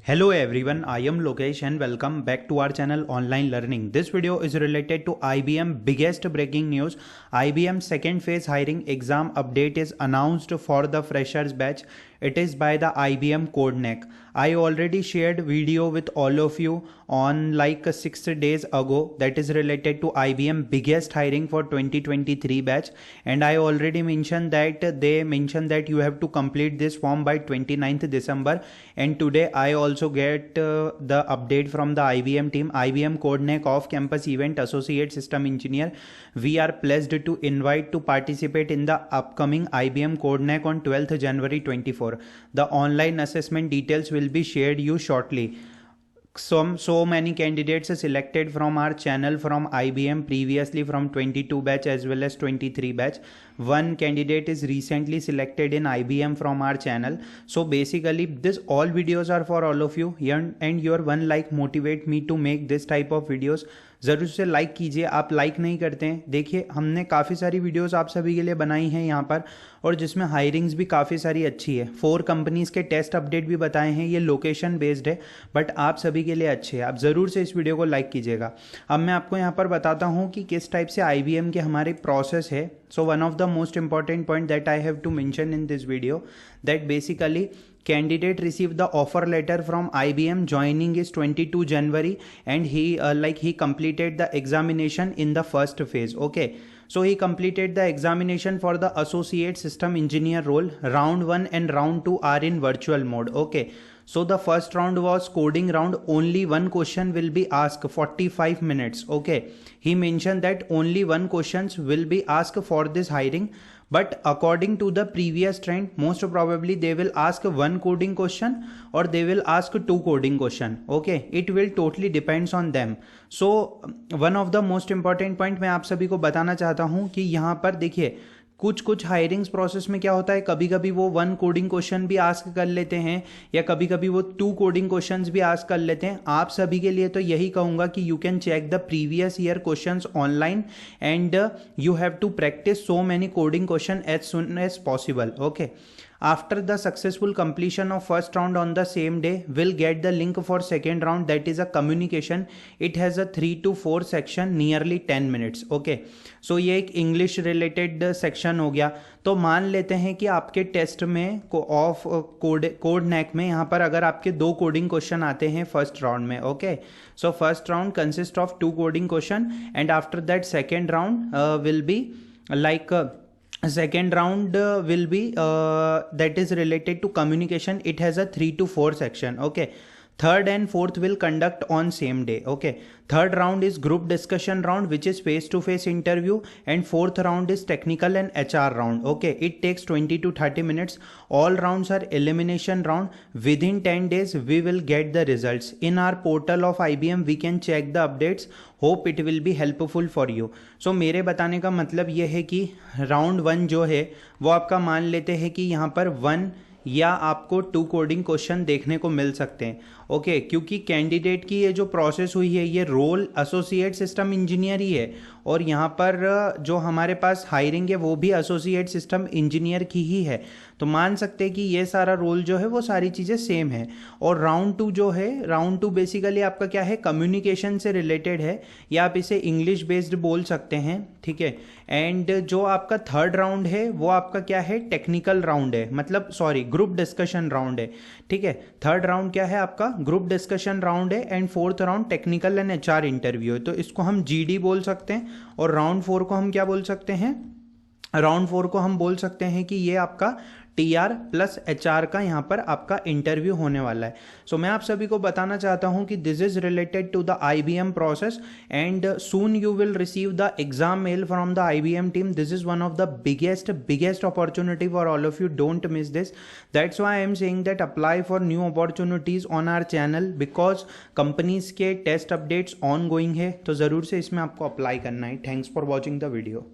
Hello everyone, I am Lokesh and welcome back to our channel Online Learning. This video is related to IBM biggest breaking news. IBM second phase hiring exam update is announced for the freshers batch. It is by the IBM CodeNeck. I already shared video with all of you on like 6 days ago that is related to IBM biggest hiring for 2023 batch, and I already mentioned that they mentioned that you have to complete this form by 29th December, and today I also get the update from the IBM team. IBM CodeNeck off-campus event associate system engineer. We are pleased to invite to participate in the upcoming IBM CodeNeck on 12th January 24. The online assessment details will be shared you shortly. So many candidates selected from our channel from IBM previously from 22 batch as well as 23 batch. One candidate is recently selected in IBM from our channel. So basically this all videos are for all of you, and your one like motivate me to make this type of videos. ज़रूर से like कीजिए, आप like नहीं करते हैं। देखिए हमने काफ़ी सारी वीडियोस आप सभी के लिए बनाई हैं यहाँ पर, और जिसमें हायरिंग्स भी काफ़ी सारी अच्छी है। 4 कंपनीज़ के टेस्ट अपडेट भी बताए हैं। ये लोकेशन बेस्ड है बट आप सभी के लिए अच्छे हैं। आप ज़रूर से इस वीडियो को लाइक कीजिएगा। अब मैं आपको यहाँ पर बताता हूँ कि किस टाइप से IBM के हमारे प्रोसेस है। So one of the most important point that I have to mention in this video, that basically candidate received the offer letter from IBM. Joining is 22 January, and he completed the examination in the first phase. Okay, so he completed the examination for the associate system engineer role. Round 1 and round 2 are in virtual mode. Okay, so the first round was coding round. Only one question will be asked, 45 minutes. Okay, he mentioned that only one questions will be asked for this hiring. But according to the previous trend, most probably they will ask one coding question or they will ask 2 coding question. Okay, it will totally depends on them. So one of the most important point मैं आप सभी को बताना चाहता हूँ कि यहाँ पर देखिए कुछ हायरिंग्स प्रोसेस में क्या होता है, कभी कभी वो 1 कोडिंग क्वेश्चन भी आस्क कर लेते हैं या कभी कभी वो 2 कोडिंग क्वेश्चंस भी आस्क कर लेते हैं। आप सभी के लिए तो यही कहूँगा कि you can check the previous year questions online and you have to practise so many coding question as soon as possible. Okay, after the successful completion of first round on the same day, we'll get the link for second round, that is a communication. It has a 3 to 4 section, nearly 10 minutes. Okay, so ये एक English related section हो गया. तो मान लेते हैं कि आपके टेस्ट में ऑफ CodeNeck में यहाँ पर अगर आपके 2 कोडिंग क्वेश्चन आते हैं फर्स्ट राउंड में. Okay, so first round consist of 2 coding question and after that second round will be like second round will be that is related to communication. It has a 3 to 4 section. Okay, third and fourth will conduct on same day. Okay, third round is group discussion round, which is face to face interview, and fourth round is technical and HR round. Okay, it takes 20 to 30 minutes. All rounds are elimination round. Within 10 days we will get the results in our portal of IBM. We can check the updates. Hope it will be helpful for you. So मेरे बताने का मतलब ये है कि round 1 जो है वो आपका मान लेते हैं कि यहाँ पर 1 या आपको 2 कोडिंग क्वेश्चन देखने को मिल सकते हैं. ओके, क्योंकि कैंडिडेट की ये जो प्रोसेस हुई है ये रोल एसोसिएट सिस्टम इंजीनियर ही है, और यहाँ पर जो हमारे पास हायरिंग है वो भी एसोसिएट सिस्टम इंजीनियर की ही है. तो मान सकते हैं कि ये सारा रोल जो है वो सारी चीज़ें सेम है. और राउंड 2 जो है, राउंड 2 बेसिकली आपका क्या है, कम्युनिकेशन से रिलेटेड है, या आप इसे इंग्लिश बेस्ड बोल सकते हैं. ठीक है, एंड जो आपका थर्ड राउंड है वो आपका क्या है, टेक्निकल राउंड है, मतलब सॉरी ग्रुप डिस्कशन राउंड है. ठीक है, थर्ड राउंड क्या है आपका, ग्रुप डिस्कशन राउंड है, and fourth round technical and HR interview है. तो इसको हम GD बोल सकते हैं, और राउंड 4 को हम क्या बोल सकते हैं, राउंड 4 को हम बोल सकते हैं कि ये आपका TR प्लस HR का यहाँ पर आपका इंटरव्यू होने वाला है. सो मैं आप सभी को बताना चाहता हूँ कि this is related to the IBM process, and soon you will receive the exam mail from the IBM team. This is one of the biggest opportunity for all of you. Don't miss this. That's why I am saying that apply for new opportunities on our channel, because companies के test updates ongoing है. तो ज़रूर से इसमें आपको apply करना है. Thanks for watching the video.